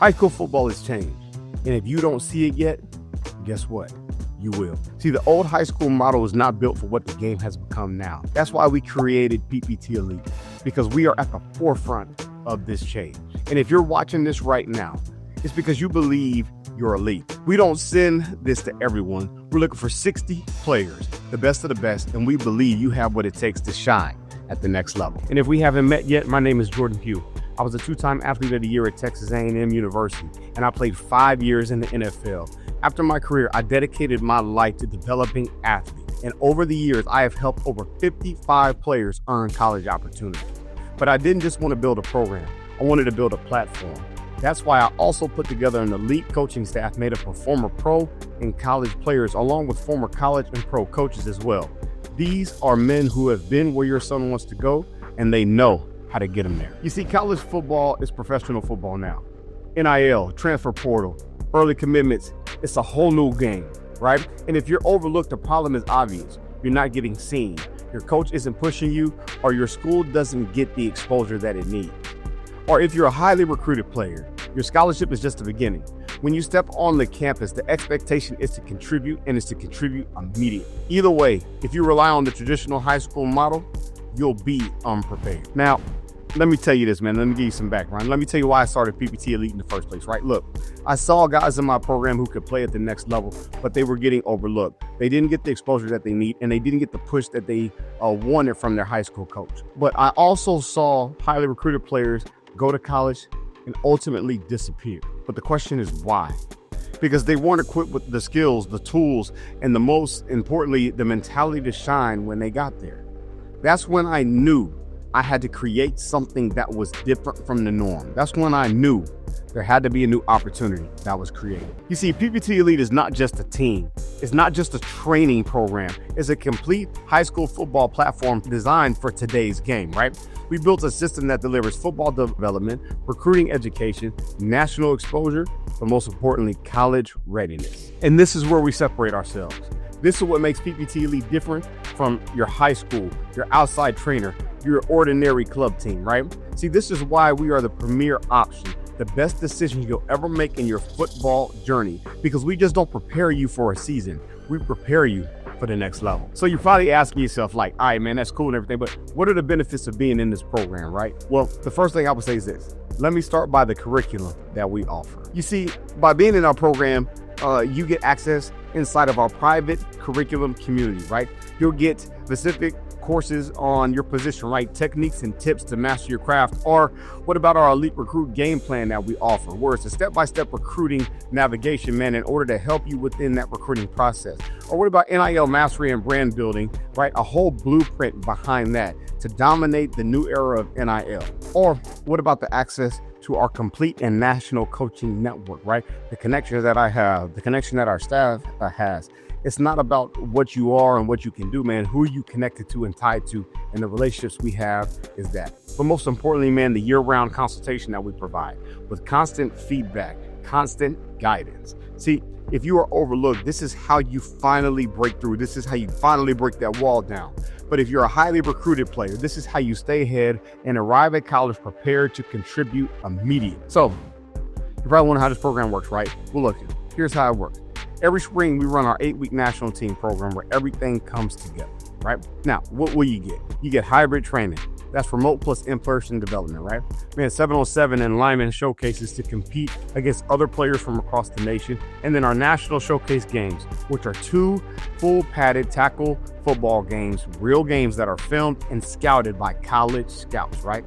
High school football has changed, and if you don't see it yet, guess what? You will. See, the old high school model is not built for what the game has become now. That's why we created PPT Elite, because we are at the forefront of this change. And if you're watching this right now, it's because you believe you're elite. We don't send this to everyone. We're looking for 60 players, the best of the best, and we believe you have what it takes to shine at the next level. And if we haven't met yet, my name is Jordan Pugh. I was a two-time athlete of the year at Texas A&M University, and I played 5 years in the NFL. After my career, I dedicated my life to developing athletes, and over the years, I have helped over 55 players earn college opportunities. But I didn't just want to build a program, I wanted to build a platform. That's why I also put together an elite coaching staff made up of former pro and college players, along with former college and pro coaches as well. These are men who have been where your son wants to go, and they know how to get them there. You see, college football is professional football now. NIL, transfer portal, early commitments, it's a whole new game, right? And if you're overlooked, the problem is obvious. You're not getting seen. Your coach isn't pushing you, or your school doesn't get the exposure that it needs. Or if you're a highly recruited player, your scholarship is just the beginning. When you step on the campus, the expectation is to contribute, and it's to contribute immediately. Either way, if you rely on the traditional high school model, you'll be unprepared. Now, let me tell you this, man. Let me give you some background. Let me tell you why I started PPT Elite in the first place, right? Look, I saw guys in my program who could play at the next level, but they were getting overlooked. They didn't get the exposure that they need, and they didn't get the push that they wanted from their high school coach. But I also saw highly recruited players go to college and ultimately disappear. But the question is why? Because they weren't equipped with the skills, the tools, and the most importantly, the mentality to shine when they got there. That's when I knew I had to create something that was different from the norm. That's when I knew there had to be a new opportunity that was created. You see, PPT Elite is not just a team. It's not just a training program. It's a complete high school football platform designed for today's game, right? We built a system that delivers football development, recruiting education, national exposure, but most importantly, college readiness. And this is where we separate ourselves. This is what makes PPT Elite different from your high school, your outside trainer, your ordinary club team, right? See, this is why we are the premier option, the best decision you'll ever make in your football journey, because we just don't prepare you for a season. We prepare you for the next level. So you're probably asking yourself like, all right, man, that's cool and everything, but what are the benefits of being in this program, right? Well, the first thing I would say is this. Let me start by the curriculum that we offer. You see, by being in our program, you get access inside of our private curriculum community, right? You'll get specific courses on your position, right? Techniques and tips to master your craft. Or what about our elite recruit game plan that we offer, where it's a step-by-step recruiting navigation, man, in order to help you within that recruiting process? Or what about NIL mastery and brand building, right? A whole blueprint behind that to dominate the new era of NIL. Or what about the access to our complete and national coaching network, right? The connection that I have, the connection that our staff has. It's not about what you are and what you can do, man. Who are you connected to and tied to? And the relationships we have is that. But most importantly, man, the year-round consultation that we provide with constant feedback, constant guidance. See, if you are overlooked, this is how you finally break through. This is how you finally break that wall down. But if you're a highly recruited player, this is how you stay ahead and arrive at college prepared to contribute immediately. So you probably wonder how this program works, right? Well, look, here's how it works. Every spring, we run our 8-week national team program where everything comes together, right? Now, what will you get? You get hybrid training. That's remote plus in-person development, right? We had 7-on-7 and lineman showcases to compete against other players from across the nation. And then our national showcase games, which are 2 full padded tackle football games, real games that are filmed and scouted by college scouts, right?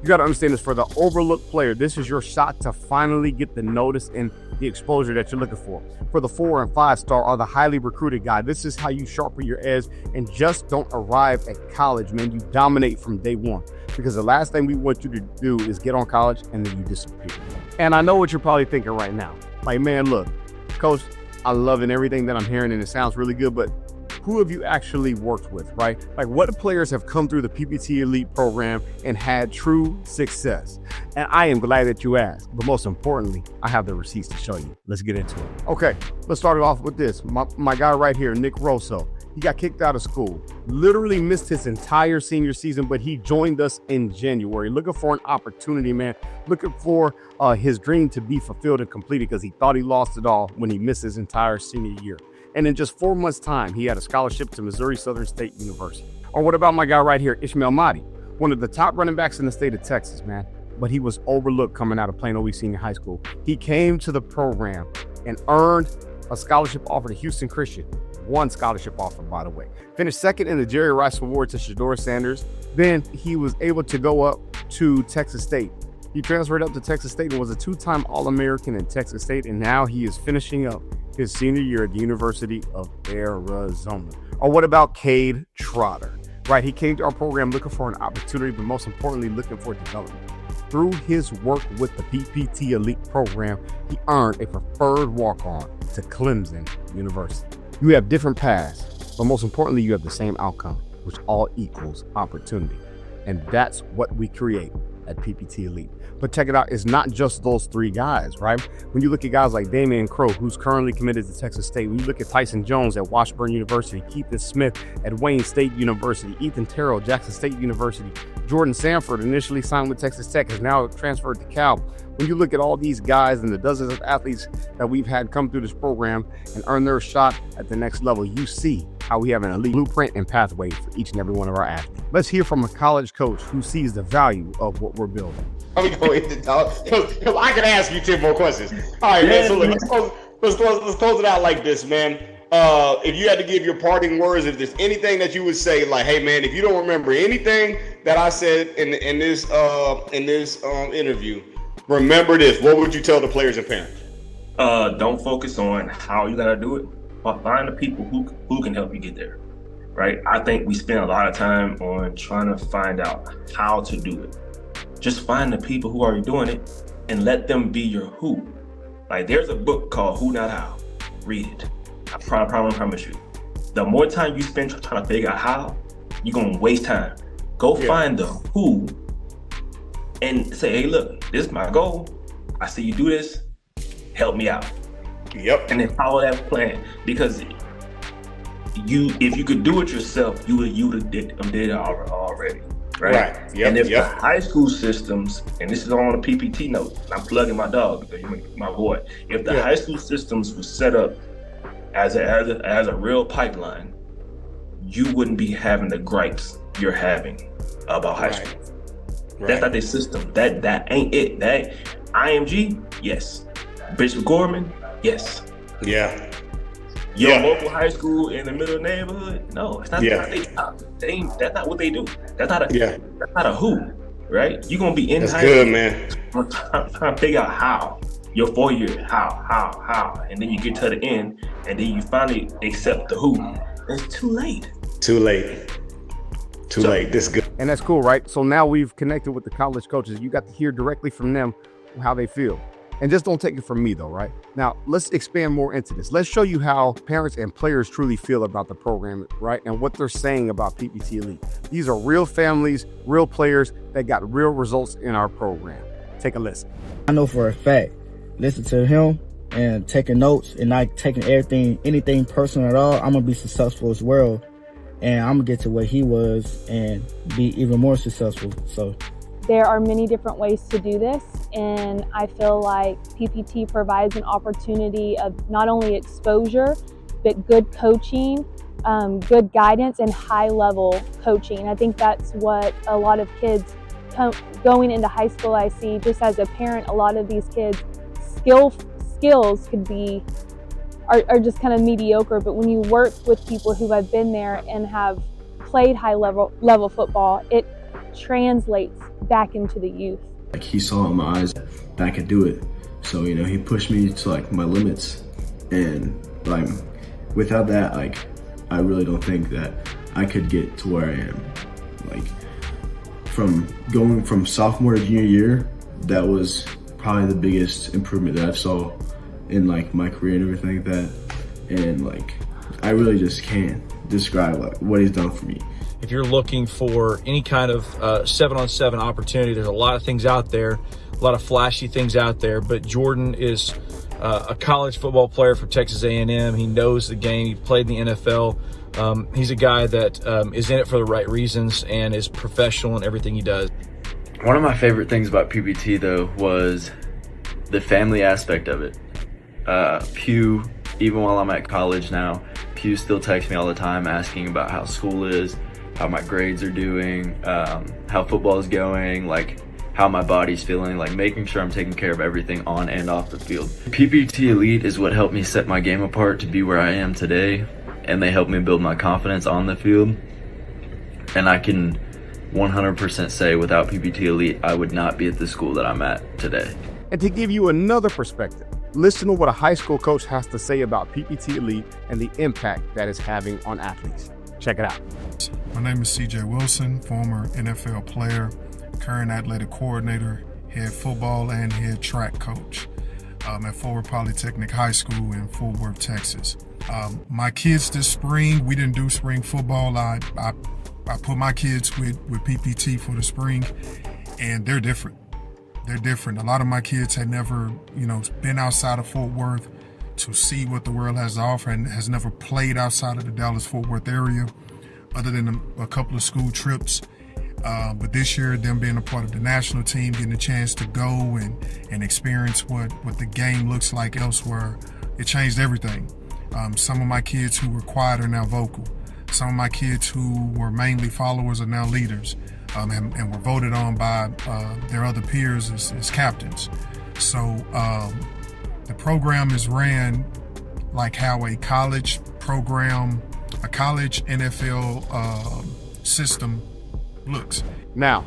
You got to understand this, for the overlooked player, this is your shot to finally get the notice and the exposure that you're looking for. For the 4- and 5-star or the highly recruited guy, this is how you sharpen your edge and just don't arrive at college, man. You dominate from day one, because the last thing we want you to do is get on college and then you disappear. And I know what you're probably thinking right now. Like, man, look, coach, I love everything that I'm hearing and it sounds really good, but who have you actually worked with, right? Like, what players have come through the PPT Elite program and had true success? And I am glad that you asked, but most importantly, I have the receipts to show you. Let's get into it. Okay, let's start it off with this. My guy right here, Nick Rosso. He got kicked out of school, literally missed his entire senior season, but he joined us in January, looking for an opportunity, man, looking for his dream to be fulfilled and completed, because he thought he lost it all when he missed his entire senior year. And in just 4 months' time, he had a scholarship to Missouri Southern State University. Or what about my guy right here, Ishmael Mahdi, one of the top running backs in the state of Texas, man, but he was overlooked coming out of Plano East Senior High School. He came to the program and earned a scholarship offer to Houston Christian. One scholarship offer, by the way. Finished second in the Jerry Rice Award to Shador Sanders. Then he was able to go up to Texas State. He transferred up to Texas State and was a 2-time All-American in Texas State. And now he is finishing up his senior year at the University of Arizona. Or what about Cade Trotter? Right, he came to our program looking for an opportunity, but most importantly, looking for development. Through his work with the PPT Elite program, he earned a preferred walk-on to Clemson University. You have different paths, but most importantly, you have the same outcome, which all equals opportunity. And that's what we create at PPT Elite. But check it out, it's not just those 3 guys, right? When you look at guys like Damian Crow, who's currently committed to Texas State, when you look at Tyson Jones at Washburn University, Keith Smith at Wayne State University, Ethan Terrell, Jackson State University, Jordan Sanford, initially signed with Texas Tech, has now transferred to Cal. When you look at all these guys and the dozens of athletes that we've had come through this program and earn their shot at the next level, you see how we have an elite blueprint and pathway for each and every one of our athletes. Let's hear from a college coach who sees the value of what we're building. I'm going to go into talk. I can ask you 10 more questions. All right, man. So look, let's close it out like this, man. If you had to give your parting words, if there's anything that you would say, like, hey, man, if you don't remember anything that I said in this interview, remember this. What would you tell the players and parents? Don't focus on how you gotta do it, but find the people who can help you get there. Right? I think we spend a lot of time on trying to find out how to do it. Just find the people who are already doing it and let them be your who. Like, there's a book called Who Not How. Read it. I promise you. The more time you spend trying to figure out how, you're gonna waste time. Go find the who and say, hey, look, this is my goal. I see you do this. Help me out. Yep. And then follow that plan, because if you could do it yourself, you would did it already. Right. Yep. And if the high school systems, and this is on a PPT note, I'm plugging my dog because you're my boy. If the high school systems were set up as a real pipeline, you wouldn't be having the gripes you're having about high school. Right. That's not their system. That ain't it. That IMG, yes. Bishop Gorman, yes. Yeah. Your local high school in the middle of the neighborhood, no, it's not. That's not what they do. That's not a who, right? You're gonna be in that's high good, school, man. Trying to figure out how. Your 4 years, how, and then you get to the end, and then you finally accept the who. It's too late. Too late. This is good. And that's cool, right? So now we've connected with the college coaches. You got to hear directly from them how they feel. And just don't take it from me, though, right? Now, let's expand more into this. Let's show you how parents and players truly feel about the program, right? And what they're saying about PPT Elite. These are real families, real players that got real results in our program. Take a listen. I know for a fact, listen to him and taking notes and not taking anything personal at all, I'm going to be successful as well. And I'm going to get to where he was and be even more successful. So there are many different ways to do this, and I feel like PPT provides an opportunity of not only exposure, but good coaching, good guidance, and high-level coaching. I think that's what a lot of kids going into high school, I see just as a parent, a lot of these kids skills could be are just kind of mediocre, but when you work with people who have been there and have played high level football, it translates back into the youth. Like, he saw in my eyes that I could do it. So, you know, he pushed me to like my limits, and like without that, like, I really don't think that I could get to where I am. Like, from going from sophomore to junior year, that was probably the biggest improvement that I saw in like my career and everything like that. And like, I really just can't describe like what he's done for me. If you're looking for any kind of 7-on-7 opportunity, there's a lot of things out there, a lot of flashy things out there, but Jordan is a college football player for Texas A&M. He knows the game. He played in the NFL. He's a guy that is in it for the right reasons and is professional in everything he does. One of my favorite things about PPT, though, was the family aspect of it. Pugh, even while I'm at college now, Pugh still texts me all the time asking about how school is, how my grades are doing, how football is going, like how my body's feeling, like making sure I'm taking care of everything on and off the field. PPT Elite is what helped me set my game apart to be where I am today, and they helped me build my confidence on the field. And I can 100% say without PPT Elite, I would not be at the school that I'm at today. And to give you another perspective, listen to what a high school coach has to say about PPT Elite and the impact that it's having on athletes. Check it out. My name is CJ Wilson, former NFL player, current athletic coordinator, head football and head track coach at Forward Polytechnic High School in Fort Worth, Texas. My kids this spring, we didn't do spring football. I put my kids with PPT for the spring, and they're different. They're different. A lot of my kids had never, been outside of Fort Worth to see what the world has to offer, and has never played outside of the Dallas-Fort Worth area other than a couple of school trips. But this year, them being a part of the national team, getting a chance to go and experience what the game looks like elsewhere, it changed everything. Some of my kids who were quiet are now vocal. Some of my kids who were mainly followers are now leaders, and were voted on by their other peers as captains. So the program is ran like how a college program, a college NFL system looks. Now,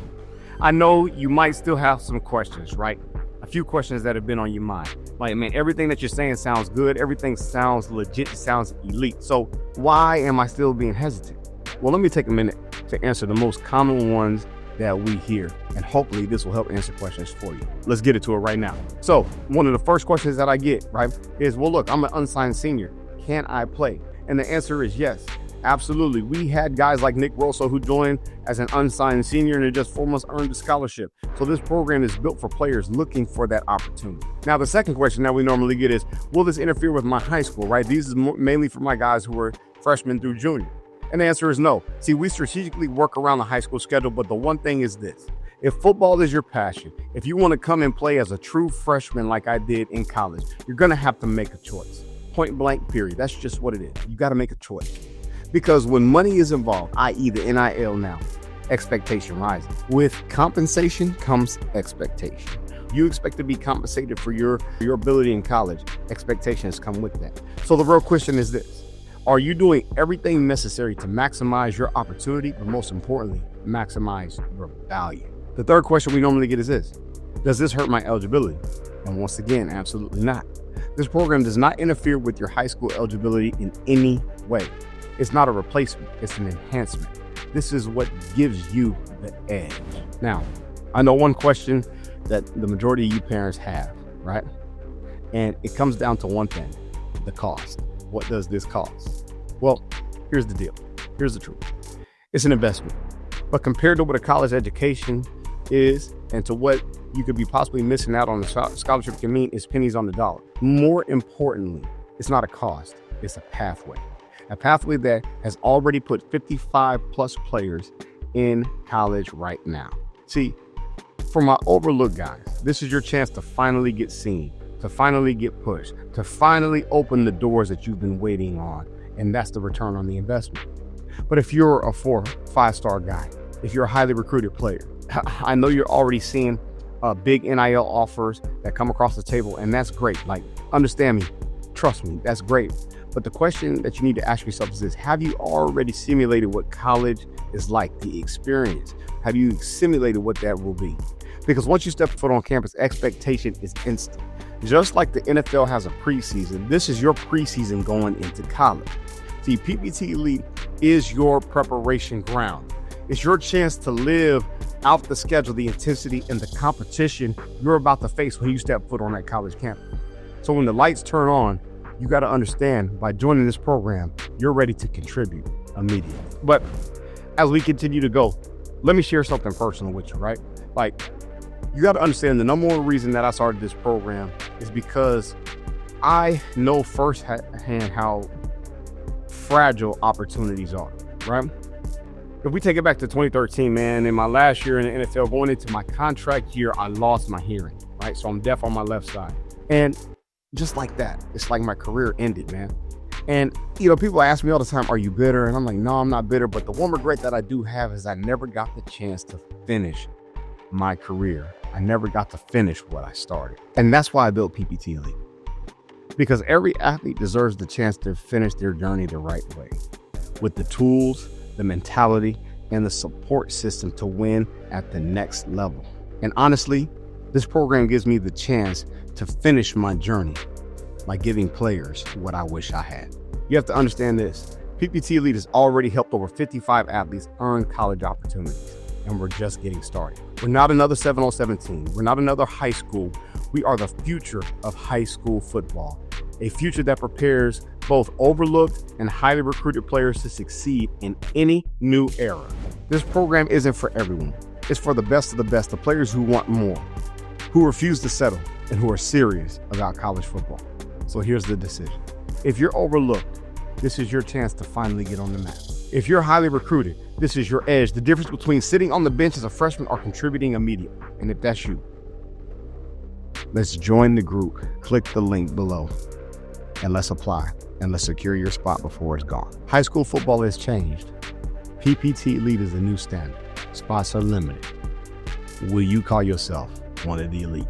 I know you might still have some questions, right? A few questions that have been on your mind. Like, man, everything that you're saying sounds good. Everything sounds legit. It sounds elite. So why am I still being hesitant? Well, let me take a minute to answer the most common ones that we hear, and hopefully this will help answer questions for you. Let's get into it right now. So one of the first questions that I get, right, is, well, look, I'm an unsigned senior. Can I play? And the answer is yes, absolutely. We had guys like Nick Rosso who joined as an unsigned senior and in just 4 months earned a scholarship. So this program is built for players looking for that opportunity. Now, the second question that we normally get is, will this interfere with my high school, right? These is mainly for my guys who are freshmen through junior. And the answer is no. See, we strategically work around the high school schedule, but the one thing is this. If football is your passion, if you want to come and play as a true freshman like I did in college, you're going to have to make a choice. Point blank, period. That's just what it is. You got to make a choice. Because when money is involved, i.e. the NIL now, expectation rises. With compensation comes expectation. You expect to be compensated for your ability in college. Expectations come with that. So the real question is this. Are you doing everything necessary to maximize your opportunity, but most importantly, maximize your value? The third question we normally get is this. Does this hurt my eligibility? And once again, absolutely not. This program does not interfere with your high school eligibility in any way. It's not a replacement, it's an enhancement. This is what gives you the edge. Now, I know one question that the majority of you parents have, right? And it comes down to one thing, the cost. What does this cost? Well, here's the deal. Here's the truth. It's an investment. But compared to what a college education is and to what you could be possibly missing out on a scholarship can mean, is pennies on the dollar. More importantly, it's not a cost, it's a pathway. A pathway that has already put 55 plus players in college right now. See, for my overlooked guys, this is your chance to finally get seen, to finally get pushed, to finally open the doors that you've been waiting on. And that's the return on the investment. But if you're a 4-5-star guy, if you're a highly recruited player, I know you're already seeing big NIL offers that come across the table, and that's great. Like, understand me, trust me, that's great. But the question that you need to ask yourself is this: have you already simulated what college is like, the experience? Have you simulated what that will be? Because once you step foot on campus, expectation is instant. Just like the NFL has a preseason, this is your preseason going into college. See, PPT Elite is your preparation ground. It's your chance to live out the schedule, the intensity, and the competition you're about to face when you step foot on that college campus. So when the lights turn on, you got to understand, by joining this program, you're ready to contribute immediately. But as we continue to go, let me share something personal with you, right? Like, you got to understand the number one reason that I started this program is because I know firsthand how fragile opportunities are, right? If we take it back to 2013, man, in my last year in the NFL, going into my contract year, I lost my hearing, right? So I'm deaf on my left side. And just like that, it's like my career ended, man. And, you know, people ask me all the time, are you bitter? And I'm like, no, I'm not bitter. But the one regret that I do have is I never got the chance to finish my career. I never got to finish what I started. And that's why I built PPT Elite. Because every athlete deserves the chance to finish their journey the right way, with the tools, the mentality, and the support system to win at the next level. And honestly, this program gives me the chance to finish my journey by giving players what I wish I had. You have to understand this. PPT Elite has already helped over 55 athletes earn college opportunities, and we're just getting started. We're not another 7-on-7 team. We're not another high school. We are the future of high school football, a future that prepares both overlooked and highly recruited players to succeed in any new era. This program isn't for everyone. It's for the best of the players who want more, who refuse to settle, and who are serious about college football. So here's the decision. If you're overlooked, this is your chance to finally get on the map. If you're highly recruited, this is your edge. The difference between sitting on the bench as a freshman or contributing immediately. And if that's you, let's join the group. Click the link below and let's apply, and let's secure your spot before it's gone. High school football has changed. PPT Elite is the new standard. Spots are limited. Will you call yourself one of the elite?